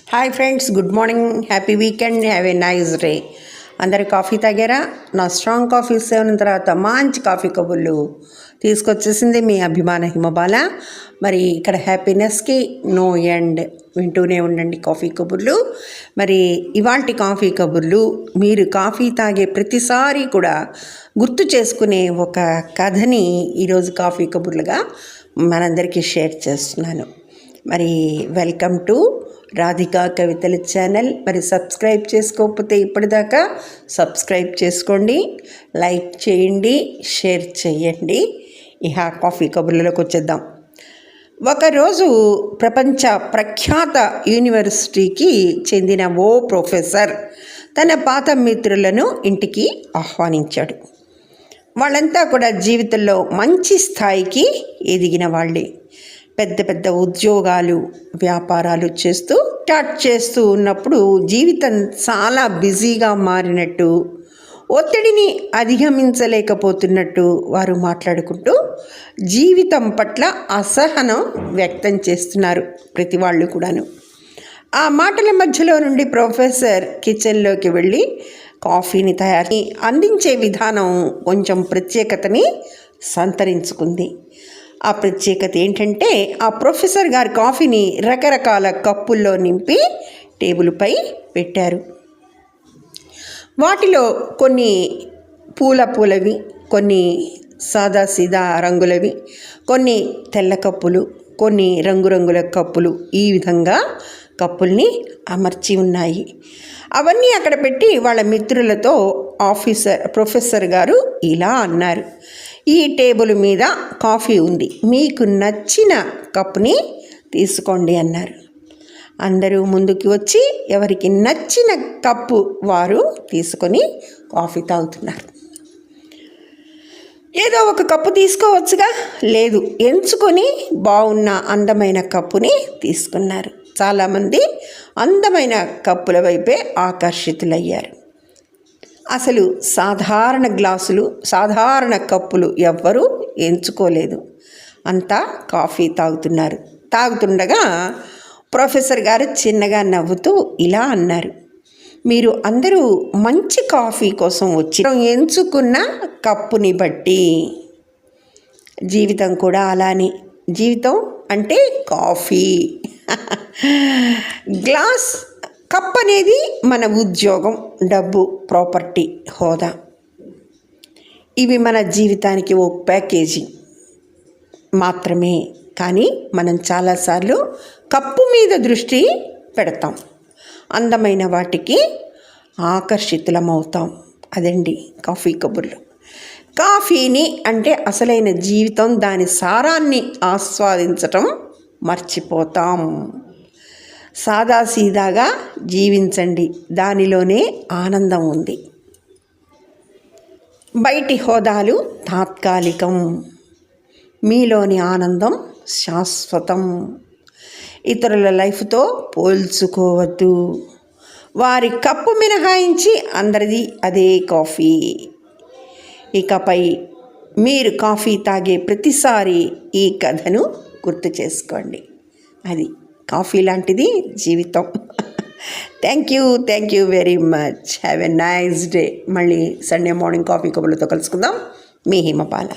Hi friends, good morning, happy weekend, have a nice day. అందరు coffee తాగారా? నా strong coffee సేవన తర్వాత మంచి కాఫీ కబుర్లు తీసుకొచ్చేసింది మీ అభిమాన హిమబాల. మరి ఇక్కడ హ్యాపీనెస్కి నో ఎండ్, వింటూనే ఉండండి కాఫీ కబుర్లు. మరి ఇవాల్టి కాఫీ కబుర్లు మీరు కాఫీ తాగే ప్రతిసారి కూడా గుర్తు చేసుకునే ఒక కథని ఈరోజు కాఫీ కబుర్లుగా మనందరికీ షేర్ చేస్తున్నాను. మరి వెల్కమ్ టు రాధికా కవితల ఛానల్. మరి సబ్స్క్రైబ్ చేసుకోకపోతే ఇప్పటిదాకా సబ్స్క్రైబ్ చేసుకోండి, లైక్ చేయండి, షేర్ చేయండి. ఇహ కాఫీ కబుర్లలోకి వచ్చేద్దాం. ఒకరోజు ప్రపంచ ప్రఖ్యాత యూనివర్సిటీకి చెందిన ఓ ప్రొఫెసర్ తన పాత మిత్రులను ఇంటికి ఆహ్వానించాడు. వాళ్ళంతా కూడా జీవితంలో మంచి స్థాయికి ఎదిగిన వాళ్ళే. పెద్ద పెద్ద ఉద్యోగాలు, వ్యాపారాలు చేస్తూ ఉన్నప్పుడు జీవితం చాలా బిజీగా మారినట్టు, ఒత్తిడిని అధిగమించలేకపోతున్నట్టు వారు మాట్లాడుకుంటూ జీవితం పట్ల అసహనం వ్యక్తం చేస్తున్నారు ప్రతి వాళ్ళు కూడాను. ఆ మాటల మధ్యలో నుండి ప్రొఫెసర్ కిచెన్లోకి వెళ్ళి కాఫీని అందించే విధానం కొంచెం ప్రత్యేకతని సంతరించుకుంది. ఆ ప్రత్యేకత ఏంటంటే, ఆ ప్రొఫెసర్ గారి కాఫీని రకరకాల కప్పుల్లో నింపి టేబుల్పై పెట్టారు. వాటిలో కొన్ని పూలవి, కొన్ని సాదాసీదా రంగులవి, కొన్ని తెల్ల కప్పులు, కొన్ని రంగురంగుల కప్పులు, ఈ విధంగా కప్పుల్ని అమర్చి ఉన్నాయి. అవన్నీ అక్కడ పెట్టి వాళ్ళ మిత్రులతో ప్రొఫెసర్ గారు ఇలా అన్నారు: ఈ టేబుల్ మీద కాఫీ ఉంది, మీకు నచ్చిన కప్పుని తీసుకోండి అన్నారు. అందరూ ముందుకు వచ్చి ఎవరికి నచ్చిన కప్పు వారు తీసుకొని కాఫీ తాగుతున్నారు. ఏదో ఒక కప్పు తీసుకోవచ్చుగా, లేదు, ఎంచుకొని బాగున్న అందమైన కప్పుని తీసుకున్నారు. చాలామంది అందమైన కప్పుల వైపే ఆకర్షితులయ్యారు. అసలు సాధారణ గ్లాసులు, సాధారణ కప్పులు ఎవ్వరూ ఎంచుకోలేదు. అంతా కాఫీ తాగుతుండగా ప్రొఫెసర్ గారు చిన్నగా నవ్వుతూ ఇలా అన్నారు: మీరు అందరూ మంచి కాఫీ కోసం వచ్చి ఎంచుకున్న కప్పుని బట్టి జీవితం కూడా అలానే. జీవితం అంటే కాఫీ. గ్లాస్, కప్ అనేది మన ఉద్యోగం, డబ్బు, ప్రాపర్టీ, హోదా. ఇవి మన జీవితానికి ఓ ప్యాకేజీ మాత్రమే. కానీ మనం చాలాసార్లు కప్పు మీద దృష్టి పెడతాం, అందమైన వాటికి ఆకర్షితులమవుతాం. అదండి కాఫీ కబుర్లు. కాఫీని అంటే అసలైన జీవితం, దాని సారాన్ని ఆస్వాదించటం మర్చిపోతాం. సాదాసీదాగా జీవించండి, దానిలోనే ఆనందం ఉంది. బయటి హోదాలు తాత్కాలికం, మీలోని ఆనందం శాశ్వతం. ఇతరుల లైఫ్తో పోల్చుకోవద్దు. వారి కప్పు మినహాయించి అందరిది అదే కాఫీ. ఇకపై మీరు కాఫీ తాగే ప్రతిసారి ఈ కథను గుర్తు చేసుకోండి. అది కాఫీ లాంటిది జీవితం. Thank you very much. Have a nice day. మళ్ళీ సండే మార్నింగ్ కాఫీ కబుర్లతో కలుసుకుందాం. మీ హిమపాల.